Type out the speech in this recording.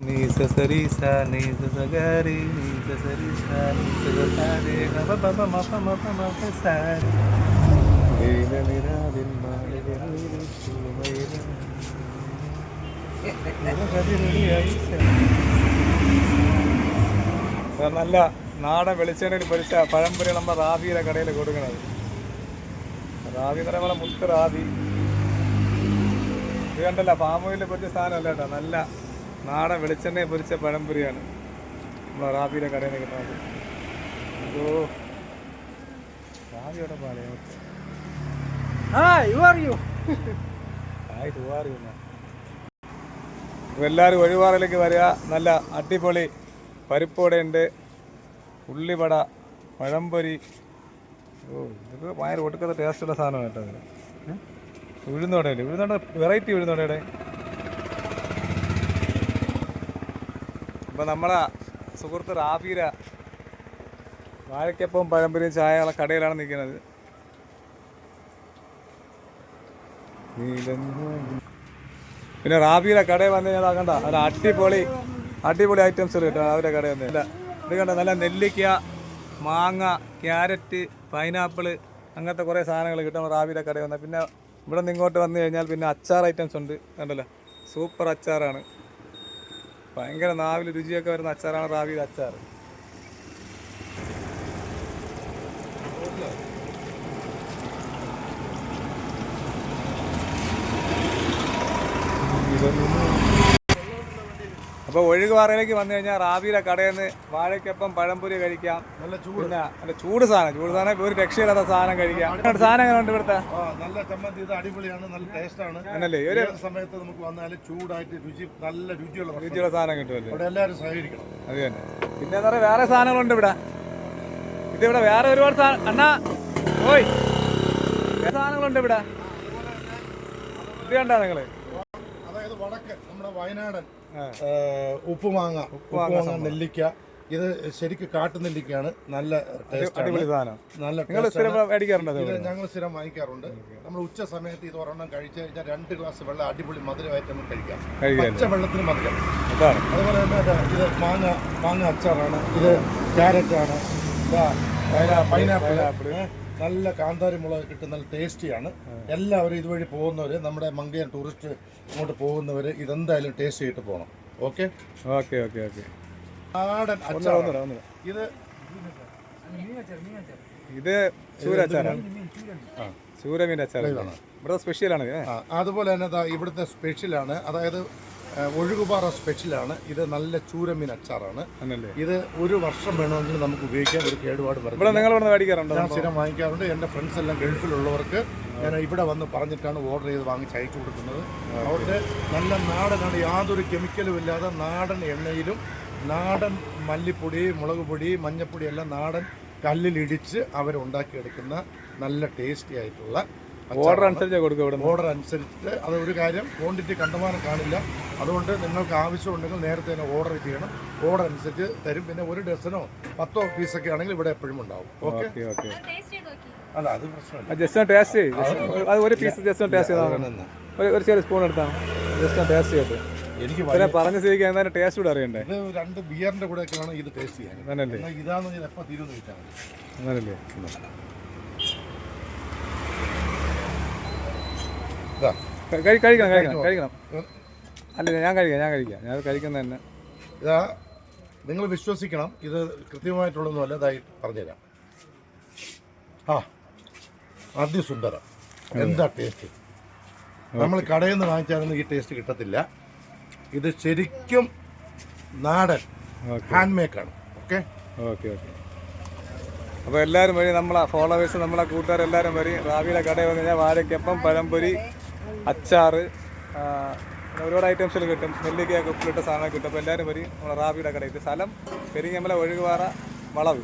നീസ സരീസ നീസ സഗരി നീസ സരീസ നീസ സഗരി ഗപ പപ മപ മപ മപ സാരി നീല നിലാവിൻ മാലകളിൽ പൂമയില നല്ല നാടൻ വെളിച്ചെണ്ണയിൽ പൊരിച്ച പഴംപൊരി നമ്മുടെ റാബിയുടെ കടയിൽ കൊടുക്കുന്നത്. റാബി എന്ന് പറയുമ്പോൾ മുത്ത് റാബി. ഇത് കണ്ടല്ല, പാമോയിലിൽ പൊരിച്ച സാധനമല്ല കേട്ടോ, നല്ല നാടൻ വെളിച്ചെണ്ണയിൽ പൊരിച്ച പഴംപൊരിയാണ് നമ്മുടെ റാബിയുടെ കടയിൽ നിന്ന് കിട്ടുന്നത്. ഓ റാബിയുടെ പാലേ എല്ലാവരും ഒഴിവാറിലേക്ക് വരിക. നല്ല അടിപൊളി പരിപ്പോടെയുണ്ട്, ഉള്ളിവട, പഴംപൊരി. ഓ ഇതൊക്കെ ഭയങ്കര ഒടുക്കത്തെ ടേസ്റ്റുള്ള സാധനമാണ് കേട്ടോ. അതിന് ഉഴുന്നോടല്ലേ, ഉഴുന്നോടെ വെറൈറ്റി ഉഴുന്നോടെ. അപ്പം നമ്മളെ സുഹൃത്ത് റാബീര വാഴയ്ക്കപ്പവും പഴംപൊരിയും ചായയുള്ള കടയിലാണ് നിൽക്കുന്നത്. പിന്നെ റാബിയുടെ കടയിൽ വന്നു കഴിഞ്ഞാൽ കണ്ട അത് അടിപൊളി ഐറ്റംസ് കിട്ടും അവരുടെ കടയിൽ വന്ന്. ഇത് കണ്ട നല്ല നെല്ലിക്ക, മാങ്ങ, ക്യാരറ്റ്, പൈനാപ്പിള് അങ്ങനത്തെ കുറേ സാധനങ്ങൾ കിട്ടും റാബിയുടെ കടയിൽ വന്നാൽ. പിന്നെ ഇവിടെ നിന്ന് ഇങ്ങോട്ട് വന്നു കഴിഞ്ഞാൽ പിന്നെ അച്ചാർ ഐറ്റംസ് ഉണ്ട്. കണ്ടല്ലോ, സൂപ്പർ അച്ചാറാണ്, ഭയങ്കര നാവിൽ രുചിയൊക്കെ വരുന്ന അച്ചാറാണ് റാബിയുടെ അച്ചാർ. അപ്പോൾ ഒഴുകുപാറയിലേക്ക് വന്നു കഴിഞ്ഞാൽ റാബിയുടെ കടയിൽ നിന്ന് വാഴയ്ക്കൊപ്പം പഴംപൊരി കഴിക്കാം. പിന്നെ നല്ല ചൂട് സാധനം ഒരു രക്ഷയില്ലാത്ത സാധനം കഴിക്കാം. സാധനം എങ്ങനെ ഉണ്ട് ഇവിടുത്തെ? നല്ല ചമ്മന്തി, ഇത് അടിപൊളിയാണ്, നല്ല ടേസ്റ്റാണ്. എന്നല്ലേ ഒരു സമയത്ത് നമുക്ക് വന്നാലും ചൂടായിട്ട് നല്ല രുചിയുള്ള സാധനം കിട്ടുമല്ലോ. ഇവിടെ എല്ലാവരും സഹകരിക്കണം. അത് തന്നെ. പിന്നെ എന്താ പറയുക, വേറെ സാധനങ്ങളുണ്ട് ഇവിടെ. ഇതിവിടെ വേറെ ഒരുപാട് അണ്ണാ ഓയ് സാധനങ്ങളുണ്ട് ഇവിടെ. ഇത് കണ്ടാ നിങ്ങള്? അതായത് വടക്ക് നമ്മുടെ വയനാടൻ ഉപ്പുമാങ്ങ, നെല്ലിക്ക. ഇത് ശരിക്കും കാട്ടുനെല്ലിക്കയാണ്. നല്ല ഞങ്ങൾ സ്ഥിരം വാങ്ങിക്കാറുണ്ട്. നമ്മൾ ഉച്ച സമയത്ത് ഇത് ഒരെണ്ണം കഴിച്ചു കഴിഞ്ഞാൽ 2 ഗ്ലാസ് വെള്ളം അടിപൊളി മധുരമായിട്ട് നമുക്ക് കഴിക്കാം. പച്ച വെള്ളത്തിന് മധുരം. അതുപോലെ തന്നെ ഇത് മാങ്ങ അച്ചാറാണ്. ഇത് ക്യാരറ്റാണ്, പൈനാപ്പിൾ, നല്ല കാന്താരി മുളക് കിട്ടുന്ന നല്ല ടേസ്റ്റിയാണ്. എല്ലാവരും ഇതുവഴി പോകുന്നവർ, നമ്മുടെ മങ്കയം ടൂറിസ്റ്റ് ഇങ്ങോട്ട് പോകുന്നവർ ഇതെന്തായാലും ടേസ്റ്റ് ചെയ്തിട്ട് പോകണം. ഓക്കെ നാടൻ അച്ചാർ. ഇത് ചൂരമീൻ്റെ അച്ചാർ ഇവിടെ സ്പെഷ്യലാണ്. അതുപോലെ തന്നെ ഇവിടുത്തെ സ്പെഷ്യലാണ്, അതായത് ഒഴുകുപാറ സ്പെഷ്യലാണ്. ഇത് നല്ല ചൂരമീൻ അച്ചാറാണ്. ഇത് 1 വർഷം വേണമെങ്കിൽ നമുക്ക് ഉപയോഗിക്കാൻ, ഒരു കേടുപാട് മേടിക്കാറുണ്ട്. ഞാൻ സ്ഥിരം വാങ്ങിക്കാറുണ്ട്. എൻ്റെ ഫ്രണ്ട്സ് എല്ലാം ഗൾഫിലുള്ളവർക്ക് ഞാൻ ഇവിടെ വന്ന് പറഞ്ഞിട്ടാണ് ഓർഡർ ചെയ്ത് വാങ്ങിച്ച് അയച്ചു കൊടുക്കുന്നത്. അവിടെ നല്ല നാടനാണ്, യാതൊരു കെമിക്കലും ഇല്ലാതെ നാടൻ എണ്ണയിലും നാടൻ മല്ലിപ്പൊടി, മുളക് പൊടി, മഞ്ഞപ്പൊടി എല്ലാം നാടൻ കല്ലിലിടിച്ച് അവരുണ്ടാക്കിയെടുക്കുന്ന നല്ല ടേസ്റ്റി ആയിട്ടുള്ള ഓർഡർ അനുസരിച്ച് കൊടുക്കും. ഓർഡർ അനുസരിച്ച് അത് ഒരു കാര്യം ക്വാണ്ടിറ്റി കണ്ടമാനം കാണില്ല. അതുകൊണ്ട് നിങ്ങൾക്ക് ആവശ്യമുണ്ടെങ്കിൽ നേരത്തെ തന്നെ ഓർഡർ ചെയ്യണം. ഓർഡർ അനുസരിച്ച് തരും. പിന്നെ 1 ഡസനോ 10 പീസൊക്കെ ആണെങ്കിൽ ഇവിടെ എപ്പോഴും ഉണ്ടാവും. ഓക്കെ അല്ല അത് പ്രശ്നമില്ല. ജസ്റ്റ് ടേസ്റ്റ് ഒരു പീസ് ജസ്റ്റ് ടേസ്റ്റ് ചെയ്താൽ ഒരു ചെറിയ സ്പൂൺ എടുത്താൽ ജസ്റ്റ് ടേസ്റ്റ് ചെയ്തിട്ട് എനിക്ക് പറഞ്ഞ സ്ഥിതിക്ക് എന്തായാലും ടേസ്റ്റ് കൂടെ അറിയണ്ടേ. ഇത് 2 ബിയറിന്റെ കൂടെ ഒക്കെ വേണം ഇത് ടേസ്റ്റ് ചെയ്യാൻ. അങ്ങനല്ലേ? ഇതാണെന്ന് ഞാൻ എപ്പോൾ തീരുമെന്ന് ചോദിച്ചാൽ അങ്ങനല്ലേ? കഴിക്കണം. അല്ല ഞാൻ കഴിക്കുന്ന തന്നെ. ഇതാ നിങ്ങൾ വിശ്വസിക്കണം, ഇത് കൃത്യമായിട്ടുള്ളതൊന്നുമല്ല. ഇതായി പറഞ്ഞുതരാം. അതിസുന്ദരം. എന്താ ടേസ്റ്റ്! നമ്മൾ കടയിൽ നിന്ന് വാങ്ങിച്ചാലൊന്നും ഈ ടേസ്റ്റ് കിട്ടത്തില്ല. ഇത് ശരിക്കും നാടൻ ഹാൻഡ് മേക്കാണ്. ഓക്കെ. അപ്പോൾ എല്ലാവരും വരും, നമ്മളെ ഫോളോവേഴ്സ്, നമ്മളെ കൂട്ടുകാരെല്ലാവരും വരും. റാബിയുടെ കടയിൽ വന്നു കഴിഞ്ഞാൽ വാഴയ്ക്കൊപ്പം പഴംപൊരി, അച്ചാർ, ഒരുപാട് ഐറ്റംസിൽ കിട്ടും. നെല്ലിക്കയൊക്കെ ഉപ്പിലിട്ട സാധനം കിട്ടും. അപ്പോൾ എല്ലാവരും വരും നമ്മളെ റാബിയുടെ കടയിൽ. സ്ഥലം പെരിങ്ങമല ഒഴുകുപാറ വളവ്.